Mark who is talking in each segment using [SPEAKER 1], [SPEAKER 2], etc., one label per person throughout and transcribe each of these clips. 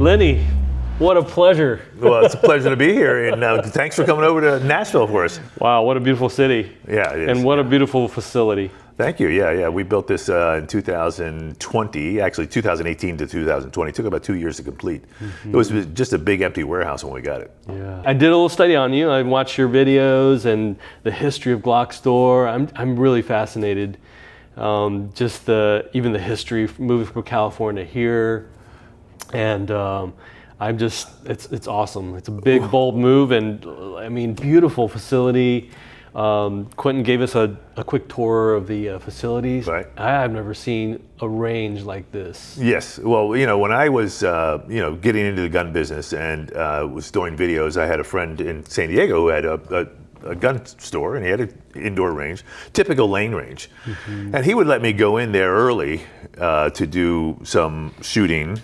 [SPEAKER 1] Lenny, what a pleasure.
[SPEAKER 2] Well, it's a pleasure to be here, and thanks for coming over to Nashville for us.
[SPEAKER 1] Wow, what a beautiful city.
[SPEAKER 2] Yeah, it is.
[SPEAKER 1] And what a beautiful facility.
[SPEAKER 2] Thank you. Yeah. We built this in 2020, actually 2018 to 2020. It took about 2 years to complete. It was just a big empty warehouse when we got it.
[SPEAKER 1] Yeah. I did a little study on you. I watched your videos and the history of Glockstore. I'm really fascinated. Just even the history moving from California here. And it's awesome. It's a big, bold move, and I mean, beautiful facility. Quentin gave us a quick tour of the facilities.
[SPEAKER 2] Right.
[SPEAKER 1] I've never seen a range like this.
[SPEAKER 2] Yes. Well, when I was, getting into the gun business and was doing videos, I had a friend in San Diego who had a gun store, and he had an indoor range, typical lane range. And he would let me go in there early to do some shooting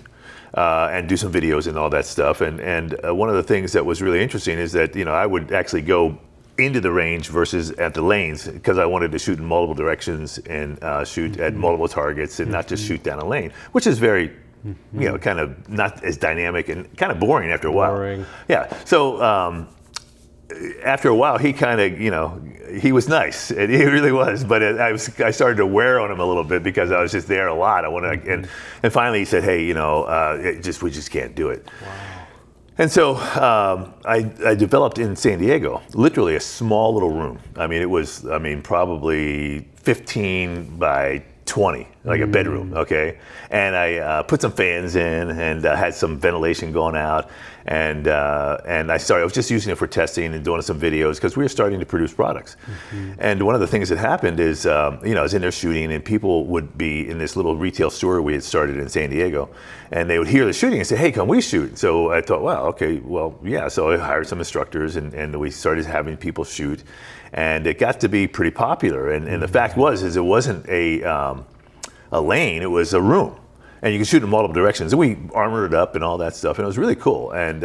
[SPEAKER 2] and do some videos and all that stuff. And one of the things that was really interesting is that, I would actually go into the range versus at the lanes, because I wanted to shoot in multiple directions and shoot at multiple targets and not just shoot down a lane, which is very, kind of not as dynamic and kind of boring after a while.
[SPEAKER 1] Boring.
[SPEAKER 2] Yeah. So after a while, he kind of, he was nice, and he really was. But I started to wear on him a little bit because I was just there a lot. I wanted, and finally he said, "Hey, we just can't do it." Wow. And so I developed in San Diego, literally a small little room. I mean, it was, probably 15 by 20, like a bedroom, okay? And I put some fans in and had some ventilation going out. And I was just using it for testing and doing some videos because we were starting to produce products. And one of the things that happened is, I was in there shooting, and people would be in this little retail store we had started in San Diego, and they would hear the shooting and say, "Hey, can we shoot?" So I thought, wow, okay, well, yeah. So I hired some instructors, and we started having people shoot, and it got to be pretty popular. And the fact was, it wasn't a lane, it was a room. And you can shoot in multiple directions. And we armored it up and all that stuff, and it was really cool. And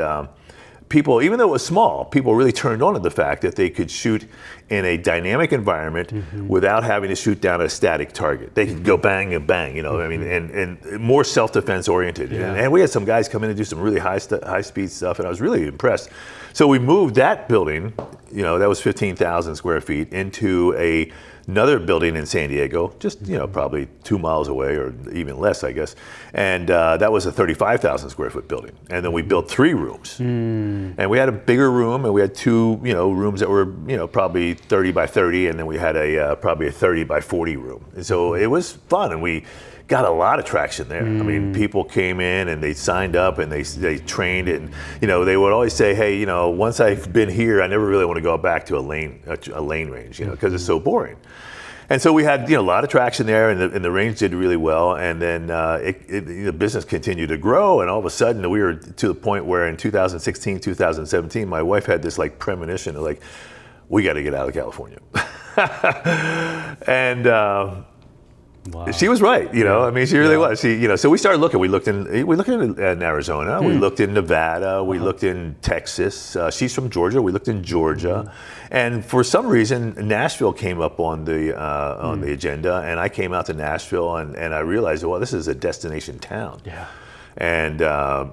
[SPEAKER 2] people, even though it was small, people really turned on to the fact that they could shoot in a dynamic environment without having to shoot down a static target. They could go bang and bang, and more self-defense oriented.
[SPEAKER 1] Yeah.
[SPEAKER 2] And we had some guys come in and do some really high-speed stuff, and I was really impressed. So we moved that building, that was 15,000 square feet, into another building in San Diego, just probably 2 miles away or even less, I guess. And that was a 35,000 square foot building. And then we built 3 rooms. And we had a bigger room, and we had 2 rooms that were probably 30 by 30, and then we had probably a 30 by 40 room. And so it was fun, and we got a lot of traction there. I mean, people came in and they signed up and they trained, and they would always say, "Hey, once I've been here, I never really want to go back to a lane range, because it's so boring." And so we had a lot of traction there, and the range did really well. And then the business continued to grow, and all of a sudden we were to the point where in 2016, 2017, my wife had this premonition of we got to get out of California. And wow. She was right, she really was. So we started looking. We looked in Arizona. We looked in Nevada. We looked in Texas. She's from Georgia. We looked in Georgia, and for some reason, Nashville came up on the agenda. And I came out to Nashville, and I realized, well, this is a destination town. Yeah. And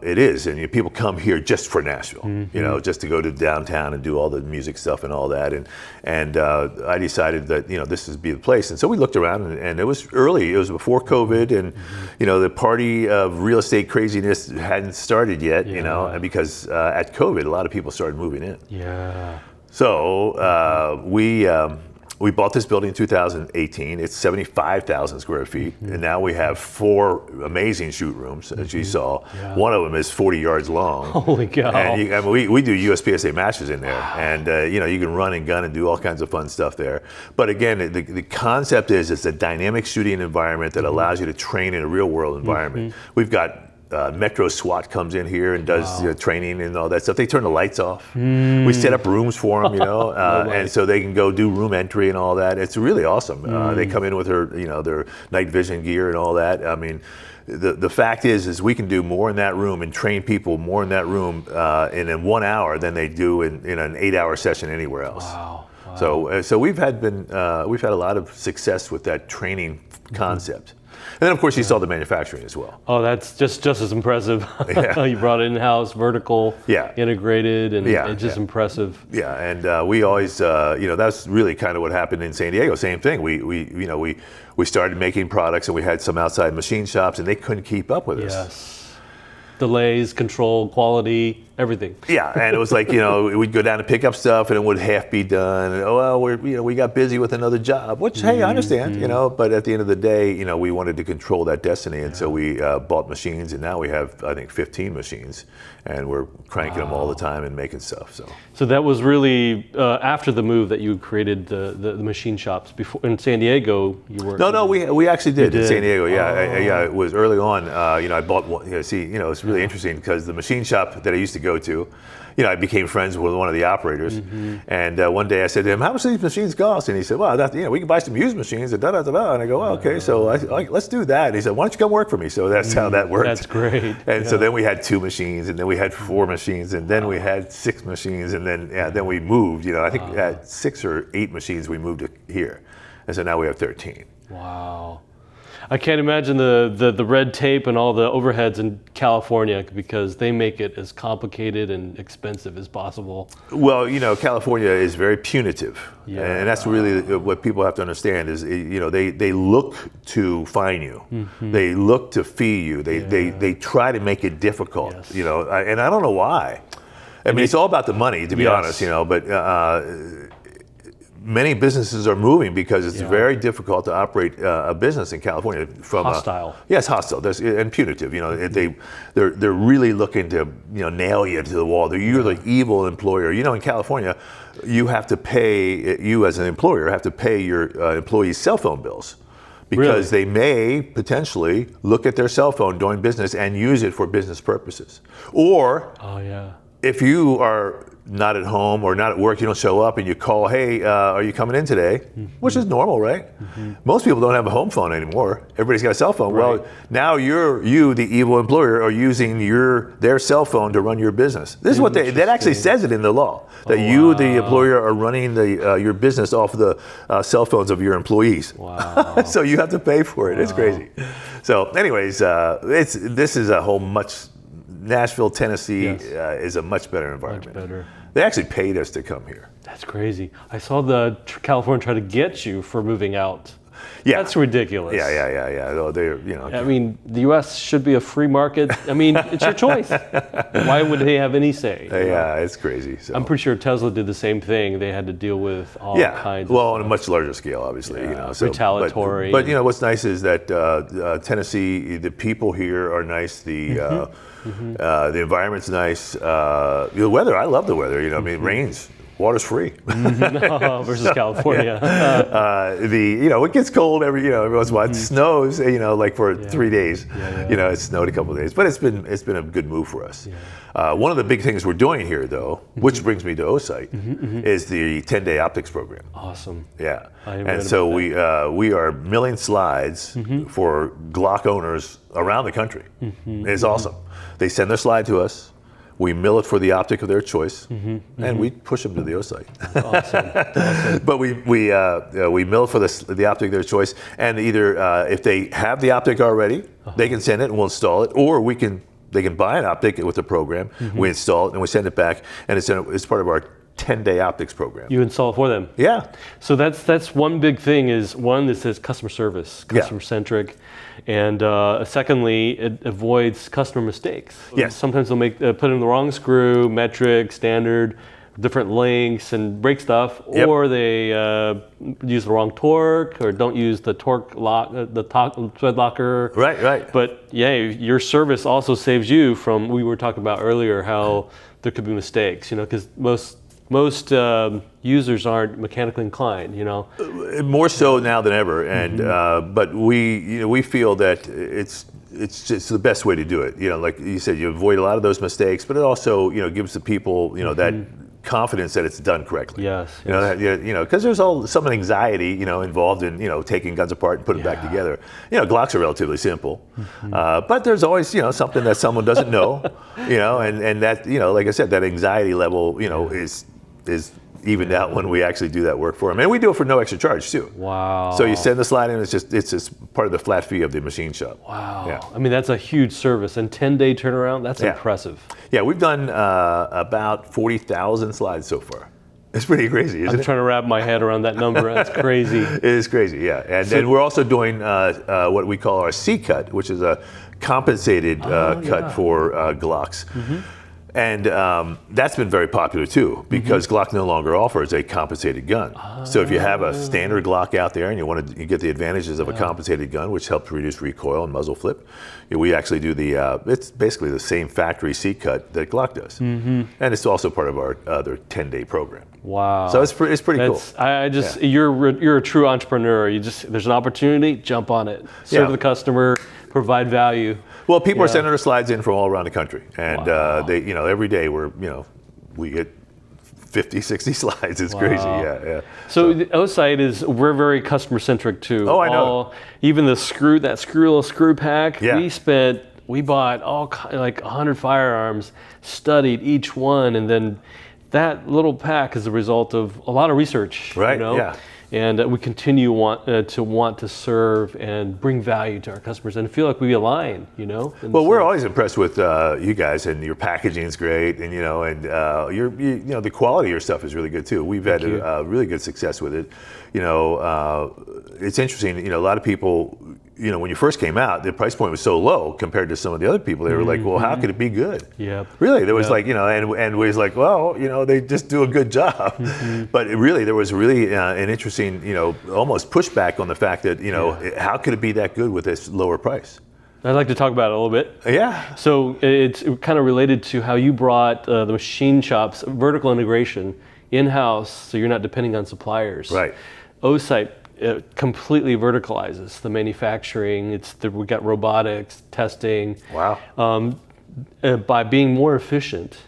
[SPEAKER 2] it is, and people come here just for Nashville, just to go to downtown and do all the music stuff and all that. And I decided that this would be the place. And so we looked around, and it was early. It was before COVID, and the party of real estate craziness hadn't started yet. Because at COVID, a lot of people started moving in. Yeah. So we bought this building in 2018. It's 75,000 square feet, and now we have 4 amazing shoot rooms, as you saw. Yeah. One of them is 40 yards long.
[SPEAKER 1] Holy cow!
[SPEAKER 2] And we do USPSA matches in there, and you can run and gun and do all kinds of fun stuff there. But again, the concept is it's a dynamic shooting environment that allows you to train in a real world environment. We've got Metro SWAT comes in here and does training and all that stuff. They turn the lights off. We set up rooms for them, and so they can go do room entry and all that. It's really awesome. They come in with their night vision gear and all that. I mean, the fact is we can do more in that room and train people more in that room in 1 hour than they do in an 8-hour session anywhere else. Wow. So we've had a lot of success with that training concept. And then, of course, you saw the manufacturing as well.
[SPEAKER 1] Oh, that's just as impressive.
[SPEAKER 2] Yeah.
[SPEAKER 1] You brought it in-house, vertical,
[SPEAKER 2] Yeah.
[SPEAKER 1] integrated, and
[SPEAKER 2] Yeah,
[SPEAKER 1] it's just impressive.
[SPEAKER 2] Yeah, and we always, that's really kind of what happened in San Diego. Same thing. We started making products, and we had some outside machine shops, and they couldn't keep up with us.
[SPEAKER 1] Yes. Delays, control, quality, everything.
[SPEAKER 2] Yeah, and it was like, we'd go down to pick up stuff, and it would half be done. And, we got busy with another job, which, hey, I understand, But at the end of the day, we wanted to control that destiny, and so we bought machines, and now we have, I think, 15 machines, and we're cranking them all the time and making stuff.
[SPEAKER 1] So that was really after the move that you created the machine shops. Before in San Diego, you were.
[SPEAKER 2] No, we actually did in San Diego. Yeah,
[SPEAKER 1] Oh.
[SPEAKER 2] it was early on. I bought one. It's really interesting because the machine shop that I used to go to, I became friends with one of the operators, and one day I said to him, "How much do these machines cost?" And he said, "Well, we can buy some used machines." And I go, "Well, okay, so let's do that." And he said, "Why don't you come work for me?" So that's how that worked.
[SPEAKER 1] That's great.
[SPEAKER 2] And so then we had 2 machines, and then we had 4 machines, and then we had 6 machines, and then we moved. I think at 6 or 8 machines we moved to here, and so now we have 13.
[SPEAKER 1] Wow. I can't imagine the red tape and all the overheads in California because they make it as complicated and expensive as possible.
[SPEAKER 2] Well, California is very punitive,
[SPEAKER 1] Yeah.
[SPEAKER 2] and that's really what people have to understand is, they look to fine you, they look to fee you, they try to make it difficult,
[SPEAKER 1] Yes.
[SPEAKER 2] And I don't know why. I mean, it's all about the money, to be honest, but many businesses are moving because it's very difficult to operate a business in California.
[SPEAKER 1] Hostile.
[SPEAKER 2] Yes, hostile. And punitive. They're really looking to nail you to the wall. You're the evil employer. In California, you have to pay. You as an employer have to pay your employees' cell phone bills. Because they may potentially look at their cell phone doing business and use it for business purposes. Or if you are not at home or not at work, you don't show up and you call, "Hey, are you coming in today?" Which is normal, right? Most people don't have a home phone anymore. Everybody's got a cell phone.
[SPEAKER 1] Right.
[SPEAKER 2] Well, now you, the evil employer, are using their cell phone to run your business. This is what that actually says it in the law, that you, the employer, are running your business off the cell phones of your employees.
[SPEAKER 1] Wow.
[SPEAKER 2] So you have to pay for it. It's crazy. So anyways, this is a whole Nashville, Tennessee is a much better environment.
[SPEAKER 1] Much better.
[SPEAKER 2] They actually paid us to come here.
[SPEAKER 1] That's crazy. I saw California try to get you for moving out.
[SPEAKER 2] Yeah.
[SPEAKER 1] That's ridiculous.
[SPEAKER 2] Yeah. Though
[SPEAKER 1] I mean, the U.S. should be a free market. I mean, it's your choice. Why would they have any say?
[SPEAKER 2] Yeah, it's crazy. So.
[SPEAKER 1] I'm pretty sure Tesla did the same thing. They had to deal with all kinds of
[SPEAKER 2] on a much larger scale, obviously.
[SPEAKER 1] Retaliatory.
[SPEAKER 2] But what's nice is that Tennessee, the people here are nice. The environment's nice. The weather, I love the weather. I mean, it rains. Water's free.
[SPEAKER 1] Versus California.
[SPEAKER 2] It gets cold every once in a while. It snows, like for 3 days. It snowed a couple of days, but it's been a good move for us. One of the big things we're doing here, though, which brings me to Osight, is the 10-day optics program.
[SPEAKER 1] Awesome.
[SPEAKER 2] Yeah, and so we are milling slides for Glock owners around the country. It's awesome. They send their slide to us. We mill it for the optic of their choice, and we push them to the Osight.
[SPEAKER 1] Awesome.
[SPEAKER 2] But we mill for the optic of their choice, and either if they have the optic already, they can send it and we'll install it, or they can buy an optic with the program. We install it and we send it back, and it's part of our 10-day optics program.
[SPEAKER 1] You install it for them.
[SPEAKER 2] Yeah.
[SPEAKER 1] So that's one big thing is one that says customer service, customer centric, and secondly, it avoids customer mistakes.
[SPEAKER 2] Yes.
[SPEAKER 1] Sometimes they'll put in the wrong screw, metric, standard, different lengths, and break stuff, or they use the wrong torque, or don't use the torque lock, the thread locker.
[SPEAKER 2] Right.
[SPEAKER 1] But your service also saves you from. We were talking about earlier how there could be mistakes, because most users aren't mechanically inclined,
[SPEAKER 2] More so now than ever, and but we feel that it's just the best way to do it. Like you said, you avoid a lot of those mistakes, but it also gives the people that confidence that it's done correctly.
[SPEAKER 1] Yes.
[SPEAKER 2] Because there's some anxiety involved in taking guns apart and putting them back together. Glocks are relatively simple, but there's always something that someone doesn't know, and that like I said, that anxiety level is evened out when we actually do that work for them. And we do it for no extra charge too.
[SPEAKER 1] Wow.
[SPEAKER 2] So you send the slide in, it's just part of the flat fee of the machine shop.
[SPEAKER 1] Wow.
[SPEAKER 2] Yeah.
[SPEAKER 1] I mean, that's a huge service. And 10-day turnaround, that's impressive.
[SPEAKER 2] Yeah, we've done about 40,000 slides so far. It's pretty crazy, isn't it?
[SPEAKER 1] I'm trying to wrap my head around that number. That's crazy.
[SPEAKER 2] It is crazy, yeah. And then we're also doing what we call our C-cut, which is a compensated cut for Glocks. And that's been very popular too, because Glock no longer offers a compensated gun. So if you have a standard Glock out there and you get the advantages of a compensated gun, which helps reduce recoil and muzzle flip, we actually do it's basically the same factory C-cut that Glock does. And it's also part of our other 10-day program.
[SPEAKER 1] Wow.
[SPEAKER 2] So it's pretty cool.
[SPEAKER 1] You're a true entrepreneur. There's an opportunity, jump on it. Serve the customer, provide value.
[SPEAKER 2] Well, people are sending their slides in from all around the country, and they, every day we get 50, 60 slides. It's crazy, yeah.
[SPEAKER 1] So the Osight we're very customer centric too.
[SPEAKER 2] Oh, I know.
[SPEAKER 1] Even that little screw pack.
[SPEAKER 2] Yeah.
[SPEAKER 1] We bought like 100 firearms, studied each one, and then that little pack is a result of a lot of research.
[SPEAKER 2] Right. Yeah.
[SPEAKER 1] And we continue want to serve and bring value to our customers, and feel like we align,
[SPEAKER 2] Well, we're always impressed with you guys, and your packaging is great, and the quality of your stuff is really good too. We've had really good success with it. It's interesting. A lot of people, when you first came out, the price point was so low compared to some of the other people. They were like, well, how could it be good?
[SPEAKER 1] Yeah.
[SPEAKER 2] Really, there was and we was like, well, they just do a good job. But there was really an interesting, almost pushback on the fact that, how could it be that good with this lower price?
[SPEAKER 1] I'd like to talk about it a little bit.
[SPEAKER 2] Yeah.
[SPEAKER 1] So it's kind of related to how you brought the machine shops vertical integration in-house, so you're not depending on suppliers.
[SPEAKER 2] Right.
[SPEAKER 1] Osight completely verticalizes the manufacturing. We got robotics, testing.
[SPEAKER 2] Wow.
[SPEAKER 1] By being more efficient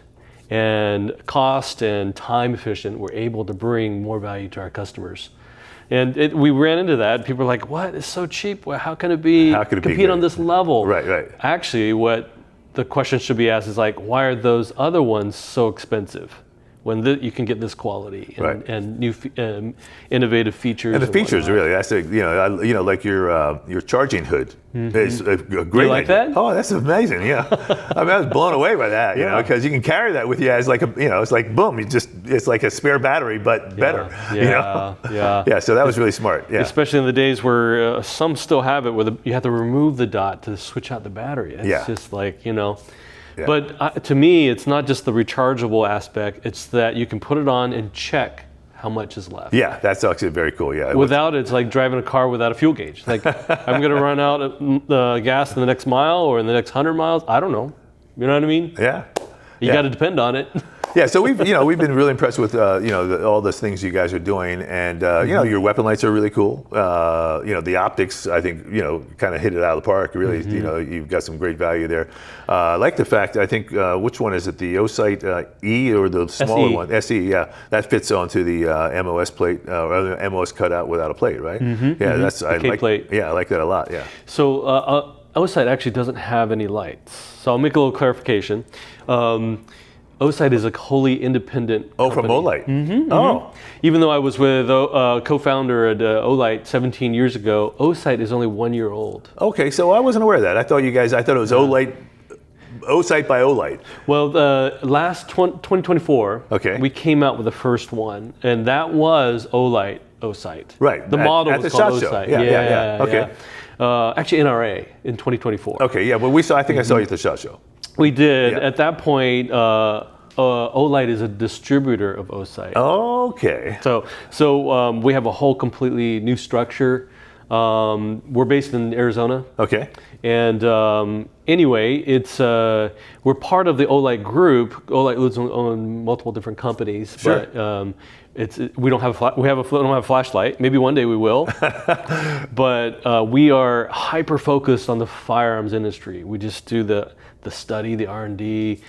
[SPEAKER 1] and cost and time efficient, we're able to bring more value to our customers. And we ran into that. People are like, "What? It's so cheap. Well, how can it compete on this level?"
[SPEAKER 2] Right.
[SPEAKER 1] Actually, what the question should be asked is like, why are those other ones so expensive when you can get this quality and new innovative features?
[SPEAKER 2] And the features, really, that's like your charging hood is a great.
[SPEAKER 1] You like that?
[SPEAKER 2] Oh, that's amazing! Yeah, I was blown away by that. Because you can carry that with you as like it's like boom, it's like a spare battery, but better. Yeah. So that was really smart. Yeah.
[SPEAKER 1] Especially in the days where some still have it, where you have to remove the dot to switch out the battery. It's just like Yeah. But to me, it's not just the rechargeable aspect. It's that you can put it on and check how much is left.
[SPEAKER 2] Yeah, that's actually very cool. Yeah.
[SPEAKER 1] It's like driving a car without a fuel gauge. Like, I'm going to run out of gas in the next mile or in the next 100 miles. I don't know. You know what I mean?
[SPEAKER 2] Yeah.
[SPEAKER 1] You got to depend on it.
[SPEAKER 2] Yeah, so we've been really impressed with all those things you guys are doing, and your weapon lights are really cool. The optics, I think kind of hit it out of the park. Really, you've got some great value there. I like the fact, I think, which one is it, the Osight E or the smaller
[SPEAKER 1] SE.
[SPEAKER 2] one? SE, yeah, that fits onto the MOS plate, or MOS cutout without a plate, right? That's I like.
[SPEAKER 1] plate.
[SPEAKER 2] Yeah, I like that a lot. Yeah.
[SPEAKER 1] So Osight actually doesn't have any lights. So I'll make a little clarification. Osight is a wholly independent company.
[SPEAKER 2] From Olight. Oh.
[SPEAKER 1] Even though I was with co-founder at Olight 17 years ago, Osight is only 1 year old.
[SPEAKER 2] Okay, so I wasn't aware of that. I thought it was Olight, Osight by Olight.
[SPEAKER 1] Well, last 2024, we came out with the first one, and that was Osight.
[SPEAKER 2] Right.
[SPEAKER 1] The model was called Osight.
[SPEAKER 2] Yeah. Okay.
[SPEAKER 1] Actually, NRA in 2024.
[SPEAKER 2] Okay, yeah, but I think I saw you at the SHOT Show.
[SPEAKER 1] We did. At that point, Olight is a distributor of Osight.
[SPEAKER 2] Okay.
[SPEAKER 1] So we have a whole completely new structure. We're based in Arizona.
[SPEAKER 2] Okay.
[SPEAKER 1] And anyway, we're part of the Olight group. Olight lives on multiple different companies.
[SPEAKER 2] Sure.
[SPEAKER 1] But we don't have a flashlight. Maybe one day we will. But we are hyper focused on the firearms industry. We just do the study, the R&D.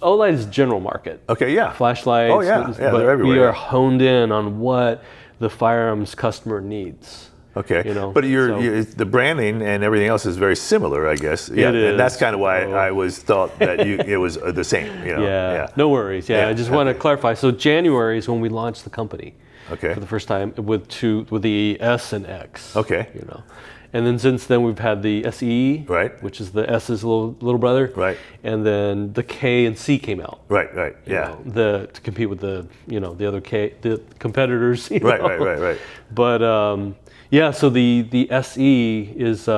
[SPEAKER 1] Olight is general market.
[SPEAKER 2] Okay, yeah.
[SPEAKER 1] Flashlights.
[SPEAKER 2] Oh, yeah.
[SPEAKER 1] But
[SPEAKER 2] they're everywhere.
[SPEAKER 1] we are honed in on what the firearms customer needs.
[SPEAKER 2] Okay.
[SPEAKER 1] You know,
[SPEAKER 2] but the branding and everything else is very similar, I guess. Yeah.
[SPEAKER 1] It is.
[SPEAKER 2] And that's kind of why I always thought that it was the same. You know?
[SPEAKER 1] Yeah. No worries. Yeah. I just want to clarify. So January is when we launched the company.
[SPEAKER 2] Okay.
[SPEAKER 1] For the first time with the S and X.
[SPEAKER 2] Okay.
[SPEAKER 1] You know, and then since then we've had the SE,
[SPEAKER 2] right,
[SPEAKER 1] which is the S's little brother,
[SPEAKER 2] right,
[SPEAKER 1] and then the K and C came out,
[SPEAKER 2] right,
[SPEAKER 1] yeah, to compete with the the other the competitors,
[SPEAKER 2] right.
[SPEAKER 1] But yeah, so the SE is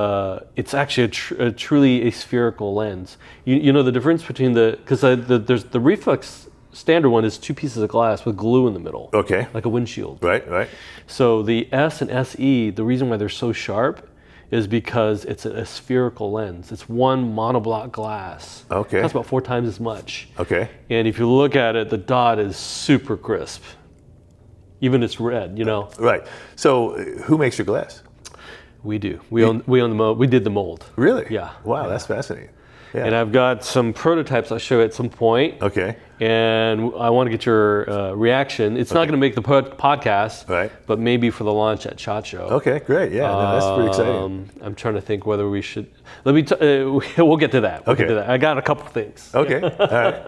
[SPEAKER 1] it's actually a truly a spherical lens. You know the difference between because there's the reflex. Standard one is 2 pieces of glass with glue in the middle.
[SPEAKER 2] Okay.
[SPEAKER 1] Like a windshield.
[SPEAKER 2] Right.
[SPEAKER 1] So the S and SE, the reason why they're so sharp is because it's a spherical lens. It's one monoblock glass.
[SPEAKER 2] Okay.
[SPEAKER 1] It costs about 4 times as much.
[SPEAKER 2] Okay.
[SPEAKER 1] And if you look at it, the dot is super crisp. Even it's red,
[SPEAKER 2] Right. So who makes your glass?
[SPEAKER 1] We do. We own the mold. We did the mold.
[SPEAKER 2] Really?
[SPEAKER 1] Yeah.
[SPEAKER 2] Wow, that's fascinating. Yeah.
[SPEAKER 1] And I've got some prototypes I'll show you at some point.
[SPEAKER 2] Okay.
[SPEAKER 1] And I want to get your reaction. It's not going to make the podcast,
[SPEAKER 2] right?
[SPEAKER 1] But maybe for the launch at SHOT Show.
[SPEAKER 2] Okay, great. Yeah, that's pretty exciting.
[SPEAKER 1] I'm trying to think whether we should. We'll get to that. We'll get to that. I got a couple things.
[SPEAKER 2] Okay. All right.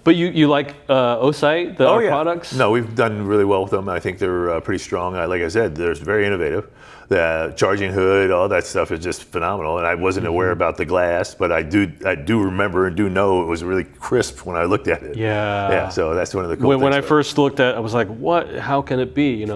[SPEAKER 1] But you like Osight, our products?
[SPEAKER 2] No, we've done really well with them. I think they're pretty strong. Like I said, they're very innovative. The charging hood, all that stuff is just phenomenal. And I wasn't aware about the glass, but I do remember and do know it was really crisp when I looked at it.
[SPEAKER 1] Yeah.
[SPEAKER 2] Yeah. So that's one of the cool things.
[SPEAKER 1] When I first looked at it, I was like, what? How can it be?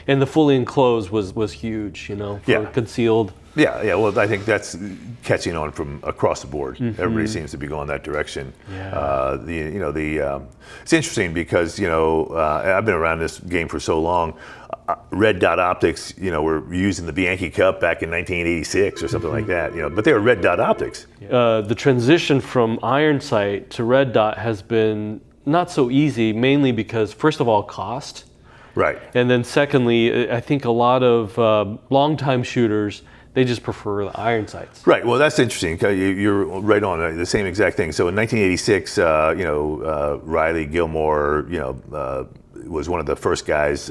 [SPEAKER 1] And the fully enclosed was huge. For concealed.
[SPEAKER 2] Yeah. Well, I think that's catching on from across the board. Everybody seems to be going that direction.
[SPEAKER 1] Yeah.
[SPEAKER 2] It's interesting because I've been around this game for so long. Red dot optics, were used in the Bianchi Cup back in 1986 or something like that. But they were red dot optics.
[SPEAKER 1] The transition from iron sight to red dot has been not so easy, mainly because first of all, cost.
[SPEAKER 2] Right.
[SPEAKER 1] And then secondly, I think a lot of longtime shooters, they just prefer the iron sights.
[SPEAKER 2] Right. Well, that's interesting. You're right on the same exact thing. So in 1986, Riley Gilmore, was one of the first guys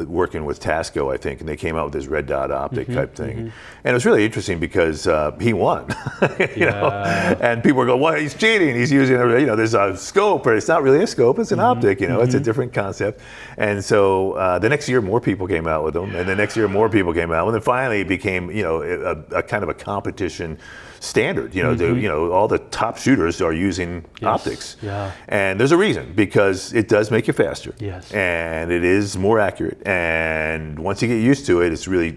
[SPEAKER 2] working with Tasco, I think, and they came out with this red dot optic type thing. And it was really interesting because he won, and people were going, well, he's cheating. He's using, there's a scope, but it's not really a scope. It's an optic, it's a different concept. And so the next year, more people came out with them, and the next year, more people came out. And then finally it became, a kind of a competition standard. All the top shooters are using optics.
[SPEAKER 1] Yeah.
[SPEAKER 2] And there's a reason, because it does make you faster.
[SPEAKER 1] Yes.
[SPEAKER 2] And it is more accurate. And once you get used to it, it's really,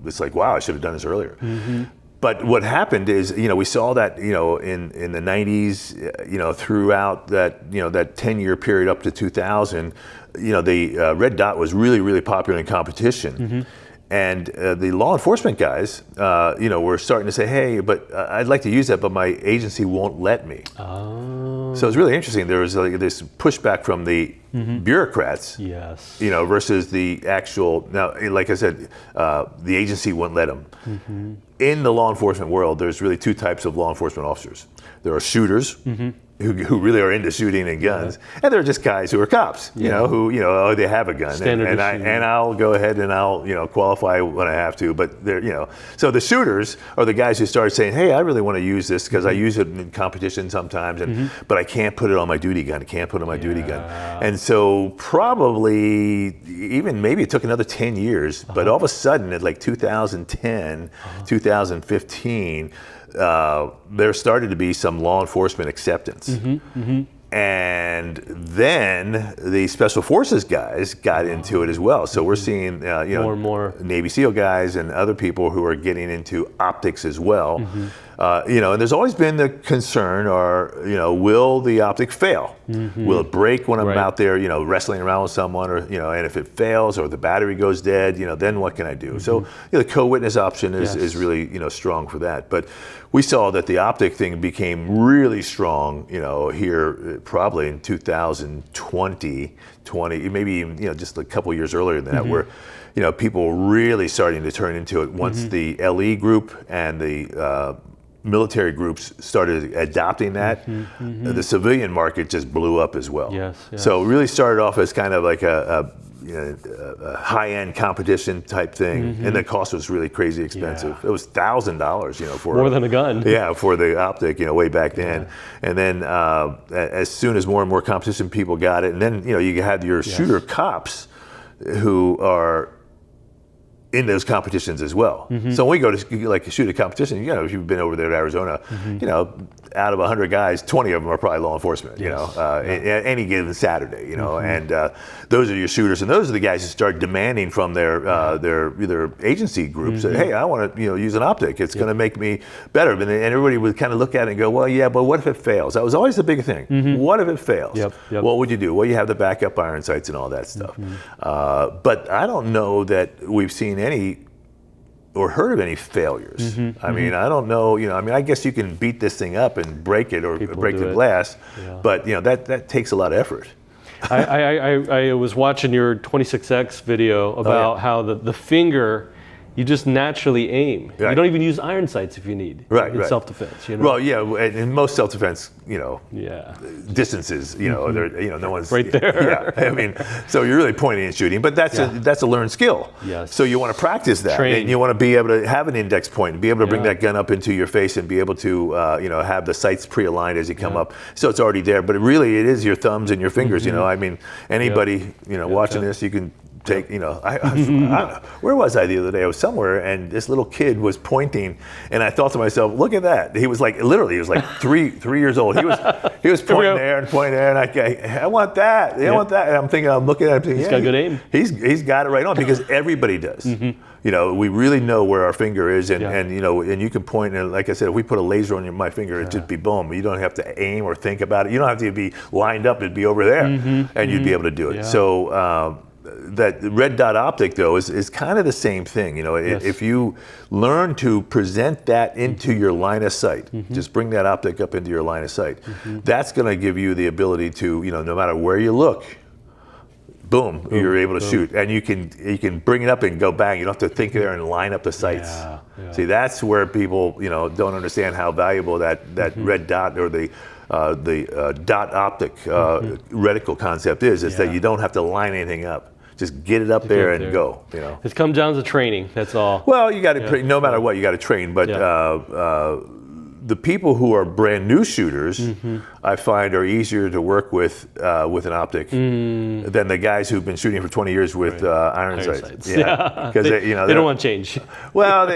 [SPEAKER 2] it's like, wow, I should have done this earlier. But what happened is, we saw that, in the 90s, throughout that, that 10-year period up to 2000, the red dot was really, really popular in competition. And the law enforcement guys, were starting to say, hey, but I'd like to use that, but my agency won't let me. Oh. So it's really interesting. There was this pushback from the bureaucrats, versus the actual, now, like I said, the agency wouldn't let them. In the law enforcement world, there's really 2 types of law enforcement officers. There are shooters, who really are into shooting and guns, and there are just guys who are cops, who they have a gun, and I'll go ahead and I'll qualify when I have to, but they're so the shooters are the guys who start saying, hey, I really want to use this because I use it in competition sometimes, but I can't put it on my duty gun. And so probably even maybe it took another 10 years, but all of a sudden at like 2010, 2015. There started to be some law enforcement acceptance. And then the special forces guys got into it as well. So we're seeing
[SPEAKER 1] more and more
[SPEAKER 2] Navy SEAL guys and other people who are getting into optics as well. And there's always been the concern, will the optic fail? Will it break when I'm out there, wrestling around with someone, or and if it fails or the battery goes dead, then what can I do? So the co-witness option is really strong for that. But we saw that the optic thing became really strong, here probably in 2020, maybe even just a couple years earlier than that, where people really starting to turn into it once the LE group and the military groups started adopting that. The civilian market just blew up as well.
[SPEAKER 1] Yes.
[SPEAKER 2] So it really started off as kind of like a high-end competition type thing, and the cost was really crazy expensive. It was $1,000, for
[SPEAKER 1] more than a gun.
[SPEAKER 2] Yeah, for the optic, way back then. And then as soon as more and more competition people got it, and then you had your shooter cops who are in those competitions as well. So when we go to shoot a competition, if you've been over there to Arizona, out of 100 guys, 20 of them are probably law enforcement, any given Saturday, and those are your shooters, and those are the guys who start demanding from their either agency groups that, hey, I want to use an optic. It's going to make me better. And everybody would kind of look at it and go, well, yeah, but what if it fails? That was always the big thing. What if it fails? What would you do? Well, you have the backup iron sights and all that stuff. But I don't know that we've seen any or heard of any failures. I mean, I don't know, I guess you can beat this thing up and break it or break the glass, but that takes a lot of effort.
[SPEAKER 1] I was watching your 26X video about how the finger, you just naturally aim. You don't even use iron sights if you need. In self-defense.
[SPEAKER 2] Well, yeah, in most self-defense, distances, no one's
[SPEAKER 1] right there.
[SPEAKER 2] I mean, so you're really pointing and shooting, but that's a learned skill. So you want to practice that, and you want to be able to have an index point, and be able to bring that gun up into your face, and be able to, have the sights pre-aligned as you come up, so it's already there. But it is your thumbs and your fingers. I mean, anybody, watching this, you can take, where was I the other day? I was somewhere, and this little kid was pointing, and I thought to myself, look at that. He was like 3 years old. He was pointing there and pointing there, and I want that. I want that. And I'm looking at him.
[SPEAKER 1] He's got good aim.
[SPEAKER 2] He's got it right on, because everybody does. We really know where our finger is, and you can point, and like I said, if we put a laser on my finger, it'd just be boom. You don't have to aim or think about it. You don't have to be lined up. It'd be over there, and you'd be able to do it. So that red dot optic, though, is kind of the same thing. If you learn to present that into your line of sight, just bring that optic up into your line of sight, that's going to give you the ability to, no matter where you look, boom, you're able to shoot, and you can bring it up and go bang. You don't have to think there and line up the sights. See, that's where people don't understand how valuable that red dot or the dot optic reticle concept is that you don't have to line anything up. Just get it up there and go.
[SPEAKER 1] It comes down to training. That's all.
[SPEAKER 2] Well, you got to no matter what, you got to train. But the people who are brand new shooters, I find, are easier to work with an optic than the guys who've been shooting for 20 years with iron sights. Because they
[SPEAKER 1] don't want to change.
[SPEAKER 2] Well,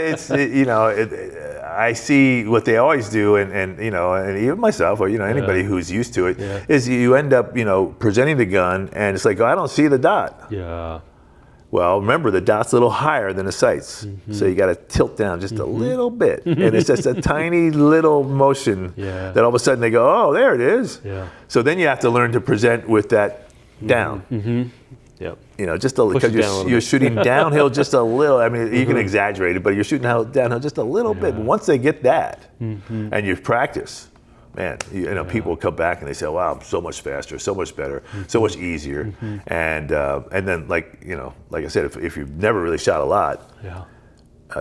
[SPEAKER 2] I see what they always do, and even myself, or anybody who's used to it, is you end up presenting the gun, and it's like, oh, I don't see the dot. Well, remember, the dot's a little higher than the sights, so you got to tilt down just a little bit, and it's just a tiny little motion that all of a sudden they go, oh, there it is. So then you have to learn to present with that down. Just because you're shooting downhill just a little. I mean, you can exaggerate it, but you're shooting downhill just a little bit. But once they get that, and you've practiced, man, people come back and they say, "Wow, I'm so much faster, so much better, so much easier." And then, like I said, if you've never really shot a lot,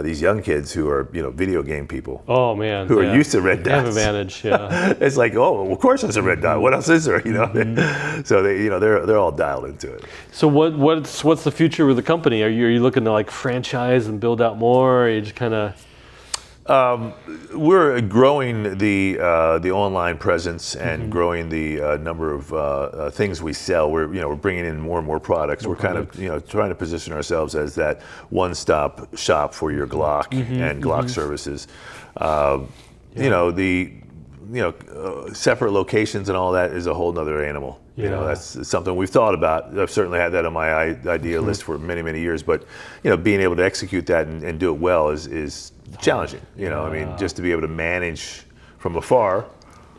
[SPEAKER 2] these young kids who are video game people,
[SPEAKER 1] oh man,
[SPEAKER 2] who are used to red dots,
[SPEAKER 1] they have advantage.
[SPEAKER 2] It's like, oh, well, of course it's a red dot. What else is there? So they they're all dialed into it.
[SPEAKER 1] So what's the future with the company? Are you looking to franchise and build out more? Or are you just kind of
[SPEAKER 2] we're growing the online presence and growing the number of things we sell. We're bringing in more and more products. We're kind of trying to position ourselves as that one-stop shop for your Glock and Glock services. Separate locations and all that is a whole nother animal. That's something we've thought about. I've certainly had that on my idea list for many, many years. But being able to execute that and do it well is challenging. I mean, just to be able to manage from afar.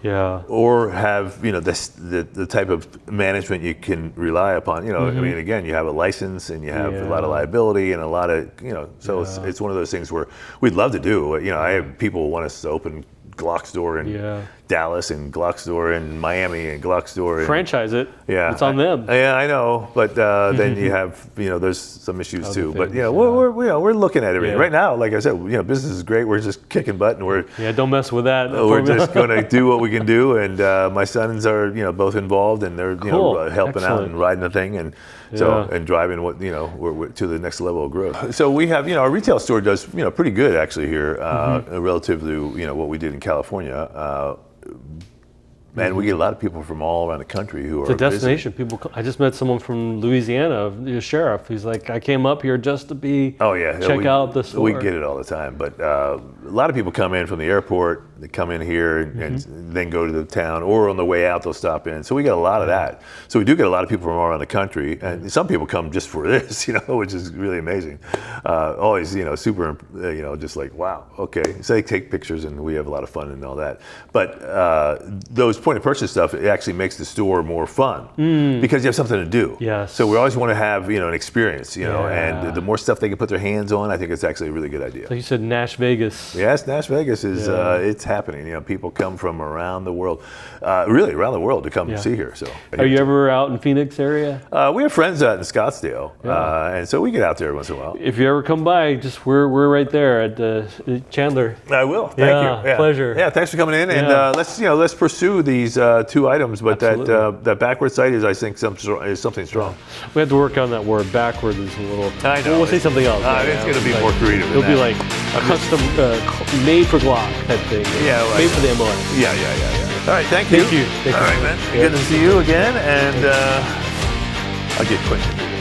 [SPEAKER 2] Or have the type of management you can rely upon. I mean, again, you have a license and you have a lot of liability and a lot of So it's one of those things where we'd love to do. I have people who want us to open Glockstore in Dallas and Glockstore in Miami and Glockstore.
[SPEAKER 1] Franchise it. It's on them.
[SPEAKER 2] I know, but then you have there's some issues other too. Things, but we're looking at everything right now. Like I said, business is great. We're just kicking butt, and we're
[SPEAKER 1] don't mess with that.
[SPEAKER 2] We're just going to do what we can do, and my sons are both involved, and they're helping out and riding the thing, and So and driving we're to the next level of growth. So we have our retail store does pretty good actually here relative to what we did in California. And we get a lot of people from all around the country who are
[SPEAKER 1] It's a destination. I just met someone from Louisiana, the sheriff. He's like, I came up here just to check out the store.
[SPEAKER 2] We get it all the time, but a lot of people come in from the airport. They come in here and then go to the town, or on the way out they'll stop in. So we get a lot of that. So we do get a lot of people from all around the country, and some people come just for this, which is really amazing. Always, super, just like wow, okay. So they take pictures, and we have a lot of fun and all that. But those point of purchase stuff, it actually makes the store more fun because you have something to do.
[SPEAKER 1] Yes.
[SPEAKER 2] So we always want to have an experience, and the more stuff they can put their hands on, I think it's actually a really good idea.
[SPEAKER 1] Like you said, Nash Vegas.
[SPEAKER 2] Yes, Nash Vegas is it's happening. People come from around the world, really around the world to come see here. So
[SPEAKER 1] are you ever out in Phoenix area?
[SPEAKER 2] We have friends out in Scottsdale, and so we get out there once in a while.
[SPEAKER 1] If you ever come by, we're right there at Chandler.
[SPEAKER 2] I will. Thank you. Yeah.
[SPEAKER 1] Pleasure.
[SPEAKER 2] Yeah, thanks for coming in, and let's pursue these two items. But that backward sight is, I think, something strong.
[SPEAKER 1] We have to work on that word. Backward is a little.
[SPEAKER 2] I know.
[SPEAKER 1] We'll say something else.
[SPEAKER 2] It's going to be more creative.
[SPEAKER 1] It'll be like a custom, made for Glock type thing.
[SPEAKER 2] Yeah,
[SPEAKER 1] made for the MOS.
[SPEAKER 2] Yeah. All right, thank you.
[SPEAKER 1] Thank you.
[SPEAKER 2] All right, man. Good to see you again, and I'll get quick.